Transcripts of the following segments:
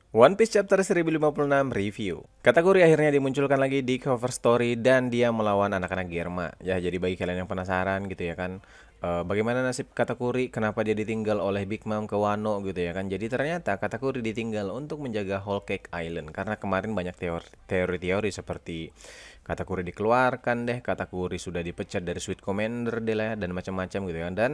One Piece Chapter 1056 Review. Kategori akhirnya dimunculkan lagi di cover story dan dia melawan anak-anak Germa. Ya, jadi bagi kalian yang penasaran gitu ya kan, bagaimana nasib Katakuri, kenapa dia ditinggal oleh Big Mom ke Wano gitu ya kan. Jadi ternyata Katakuri ditinggal untuk menjaga Whole Cake Island karena kemarin banyak teori-teori seperti Katakuri dikeluarkan deh, Katakuri sudah dipecat dari Sweet Commander deh lah, dan macam-macam gitu kan. Dan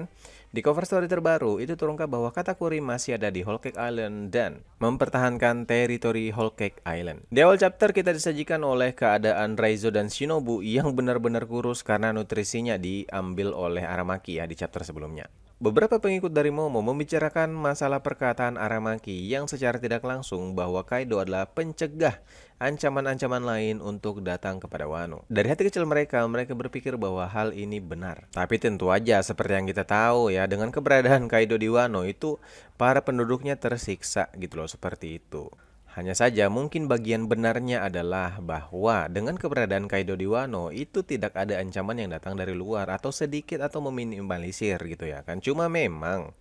di cover story terbaru itu terungkap bahwa Katakuri masih ada di Whole Cake Island dan mempertahankan teritori Whole Cake Island. Di awal chapter kita disajikan oleh keadaan Raizo dan Shinobu yang benar-benar kurus karena nutrisinya diambil oleh Aramaki ya di chapter sebelumnya. Beberapa pengikut dari Momo membicarakan masalah perkataan Aramaki yang secara tidak langsung bahwa Kaido adalah pencegah ancaman-ancaman lain untuk datang kepada Wano. Dari hati kecil mereka berpikir bahwa hal ini benar. Tapi tentu aja seperti yang kita tahu ya, dengan keberadaan Kaido di Wano itu para penduduknya tersiksa gitu loh, seperti itu. Hanya saja mungkin bagian benarnya adalah bahwa dengan keberadaan Kaido di Wano itu tidak ada ancaman yang datang dari luar atau sedikit atau meminimalisir gitu ya kan. Cuma memang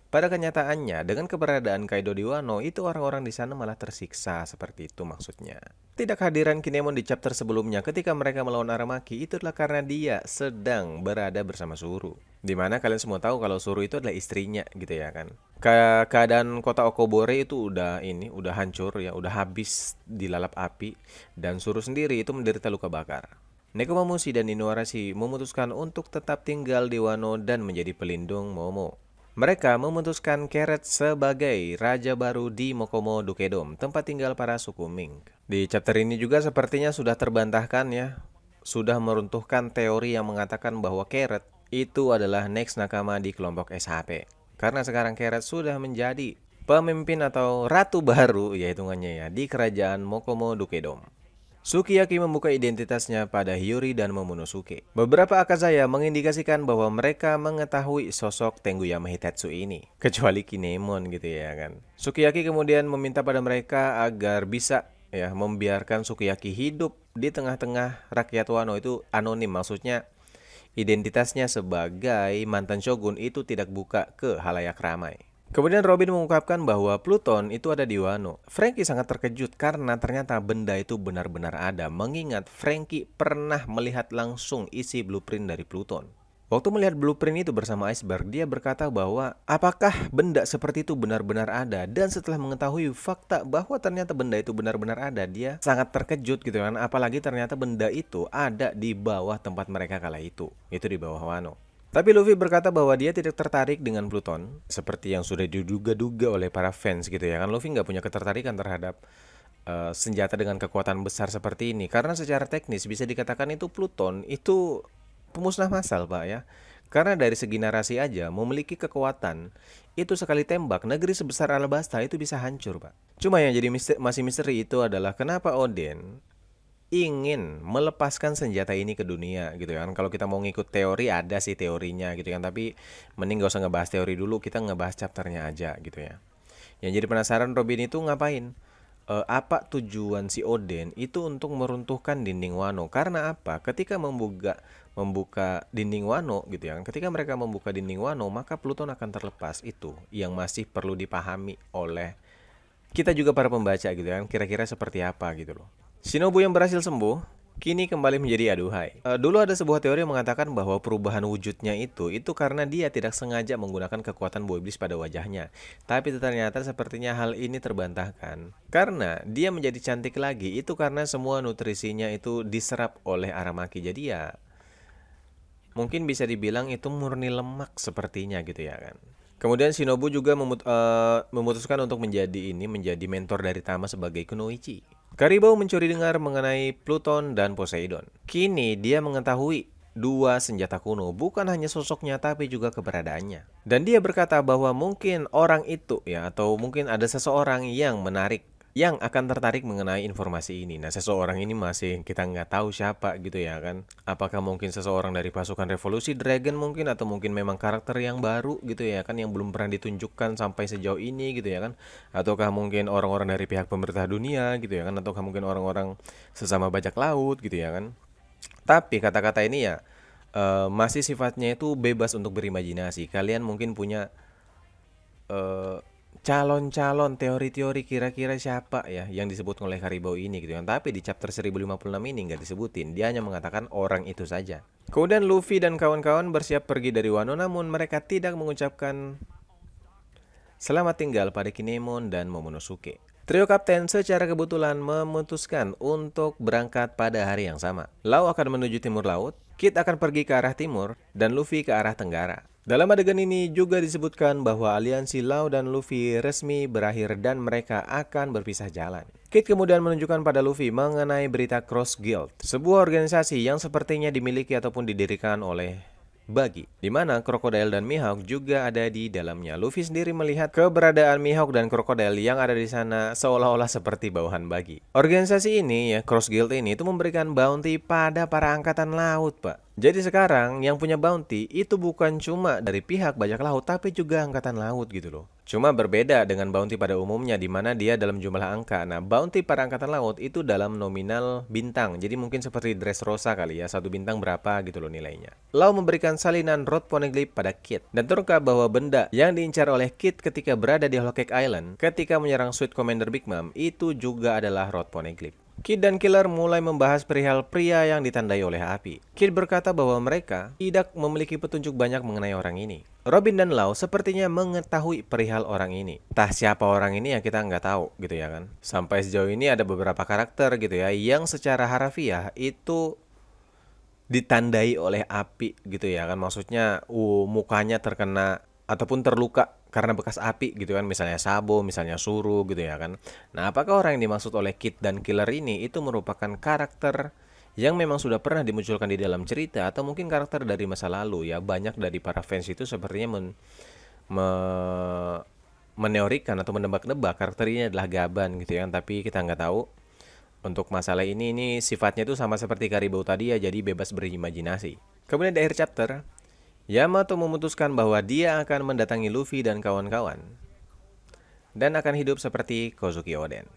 pada kenyataannya, dengan keberadaan Kaido di Wano, itu orang-orang di sana malah tersiksa, seperti itu maksudnya. Tidak kehadiran Kinemon di chapter sebelumnya ketika mereka melawan Aramaki, itu adalah karena dia sedang berada bersama Suru. Dimana kalian semua tahu kalau Suru itu adalah istrinya, gitu ya kan. Keadaan kota Okobore itu udah hancur ya, udah habis dilalap api, dan Suru sendiri itu menderita luka bakar. Nekomamushi dan Inuarashi memutuskan untuk tetap tinggal di Wano dan menjadi pelindung Momo. Mereka memutuskan Carrot sebagai raja baru di Mokomo Dukedom, tempat tinggal para suku Ming. Di chapter ini juga sepertinya sudah terbantahkan ya, sudah meruntuhkan teori yang mengatakan bahwa Carrot itu adalah next nakama di kelompok SHP. Karena sekarang Carrot sudah menjadi pemimpin atau ratu baru ya hitungannya ya di kerajaan Mokomo Dukedom. Sukiyaki membuka identitasnya pada Hiyori dan Momonosuke. Beberapa akazaya mengindikasikan bahwa mereka mengetahui sosok Tenguyama Hitetsu ini, kecuali Kinemon gitu ya kan. Sukiyaki kemudian meminta pada mereka agar bisa ya membiarkan Sukiyaki hidup di tengah-tengah rakyat Wano, itu anonim, maksudnya identitasnya sebagai mantan shogun itu tidak buka ke halayak ramai. Kemudian Robin mengungkapkan bahwa Pluton itu ada di Wano. Frankie sangat terkejut karena ternyata benda itu benar-benar ada, mengingat Frankie pernah melihat langsung isi blueprint dari Pluton. Waktu melihat blueprint itu bersama Iceberg, dia berkata bahwa apakah benda seperti itu benar-benar ada, dan setelah mengetahui fakta bahwa ternyata benda itu benar-benar ada, dia sangat terkejut gitu kan, apalagi ternyata benda itu ada di bawah tempat mereka kala itu di bawah Wano. Tapi Luffy berkata bahwa dia tidak tertarik dengan Pluton, seperti yang sudah diduga-duga oleh para fans gitu ya kan. Luffy nggak punya ketertarikan terhadap senjata dengan kekuatan besar seperti ini, karena secara teknis bisa dikatakan itu Pluton itu pemusnah massal pak ya. Karena dari segi narasi aja memiliki kekuatan itu, sekali tembak negeri sebesar Alabasta itu bisa hancur pak. Cuma yang jadi masih misteri itu adalah kenapa Oden ingin melepaskan senjata ini ke dunia gitu kan. Kalau kita mau ngikut teori, ada sih teorinya gitu kan, tapi mending gak usah ngebahas teori dulu, kita ngebahas chapternya aja gitu ya. Yang jadi penasaran, Robin itu ngapain? Apa tujuan si Oden itu untuk meruntuhkan dinding Wano? Karena apa? Ketika membuka dinding Wano gitu ya. Ketika mereka membuka dinding Wano, maka Pluton akan terlepas. Itu yang masih perlu dipahami oleh kita juga para pembaca gitu kan. Kira-kira seperti apa gitu loh. Shinobu yang berhasil sembuh kini kembali menjadi aduhai. Dulu ada sebuah teori yang mengatakan bahwa perubahan wujudnya itu karena dia tidak sengaja menggunakan kekuatan buah iblis pada wajahnya. Tapi ternyata sepertinya hal ini terbantahkan. Karena dia menjadi cantik lagi itu karena semua nutrisinya itu diserap oleh Aramaki. Jadi ya mungkin bisa dibilang itu murni lemak sepertinya gitu ya kan. Kemudian Shinobu juga memutuskan untuk menjadi mentor dari Tama sebagai kunoichi. Karibou mencuri dengar mengenai Pluton dan Poseidon. Kini dia mengetahui dua senjata kuno, bukan hanya sosoknya tapi juga keberadaannya. Dan dia berkata bahwa mungkin orang itu ya, atau mungkin ada seseorang yang akan tertarik mengenai informasi ini. Nah, seseorang ini masih kita nggak tahu siapa gitu ya kan. Apakah mungkin seseorang dari pasukan Revolusi Dragon mungkin, atau mungkin memang karakter yang baru gitu ya kan, yang belum pernah ditunjukkan sampai sejauh ini gitu ya kan. Ataukah mungkin orang-orang dari pihak pemerintah dunia gitu ya kan, ataukah mungkin orang-orang sesama bajak laut gitu ya kan. Tapi kata-kata ini ya masih sifatnya itu bebas untuk berimajinasi. Kalian mungkin punya eh, calon-calon teori-teori kira-kira siapa ya yang disebut oleh Karibau ini gitu kan. Tapi di chapter 1056 ini nggak disebutin, dia hanya mengatakan orang itu saja. Kemudian Luffy dan kawan-kawan bersiap pergi dari Wano, namun mereka tidak mengucapkan selamat tinggal pada Kinemon dan Momonosuke. Trio kapten secara kebetulan memutuskan untuk berangkat pada hari yang sama. Lau akan menuju timur laut, Kid akan pergi ke arah timur, dan Luffy ke arah tenggara. Dalam adegan ini juga disebutkan bahwa aliansi Lau dan Luffy resmi berakhir dan mereka akan berpisah jalan. Kid kemudian menunjukkan pada Luffy mengenai berita Cross Guild, sebuah organisasi yang sepertinya dimiliki ataupun didirikan oleh Buggy, di mana Crocodile dan Mihawk juga ada di dalamnya. Luffy sendiri melihat keberadaan Mihawk dan Crocodile yang ada di sana seolah-olah seperti bawahan Buggy. Organisasi ini ya, Cross Guild ini itu memberikan bounty pada para angkatan laut, Pak. Jadi sekarang yang punya bounty itu bukan cuma dari pihak bajak laut tapi juga angkatan laut gitu loh. Cuma berbeda dengan bounty pada umumnya di mana dia dalam jumlah angka. Nah, bounty para angkatan laut itu dalam nominal bintang. Jadi mungkin seperti Dressrosa kali ya, satu bintang berapa gitu loh nilainya. Lau memberikan salinan Rod Poneglyph pada Kid dan terungkap bahwa benda yang diincar oleh Kid ketika berada di Whole Cake Island ketika menyerang Sweet Commander Big Mom itu juga adalah Rod Poneglyph. Kid dan Killer mulai membahas perihal pria yang ditandai oleh api. Kid berkata bahwa mereka tidak memiliki petunjuk banyak mengenai orang ini. Robin dan Lau sepertinya mengetahui perihal orang ini. Entah siapa orang ini ya kita nggak tahu gitu ya kan. Sampai sejauh ini ada beberapa karakter gitu ya yang secara harafiah itu ditandai oleh api gitu ya kan. Maksudnya mukanya terkena ataupun terluka karena bekas api gitu kan, misalnya Sabo, misalnya Suru gitu ya kan. Nah, apakah orang yang dimaksud oleh Kid dan Killer ini itu merupakan karakter yang memang sudah pernah dimunculkan di dalam cerita atau mungkin karakter dari masa lalu ya? Banyak dari para fans itu sepertinya meneorikan atau menebak-nebak karakter ini adalah Gaban gitu ya kan, tapi kita nggak tahu. Untuk masalah ini sifatnya itu sama seperti Karibou tadi ya, jadi bebas berimajinasi. Kemudian di akhir chapter, Yamato memutuskan bahwa dia akan mendatangi Luffy dan kawan-kawan dan akan hidup seperti Kozuki Oden.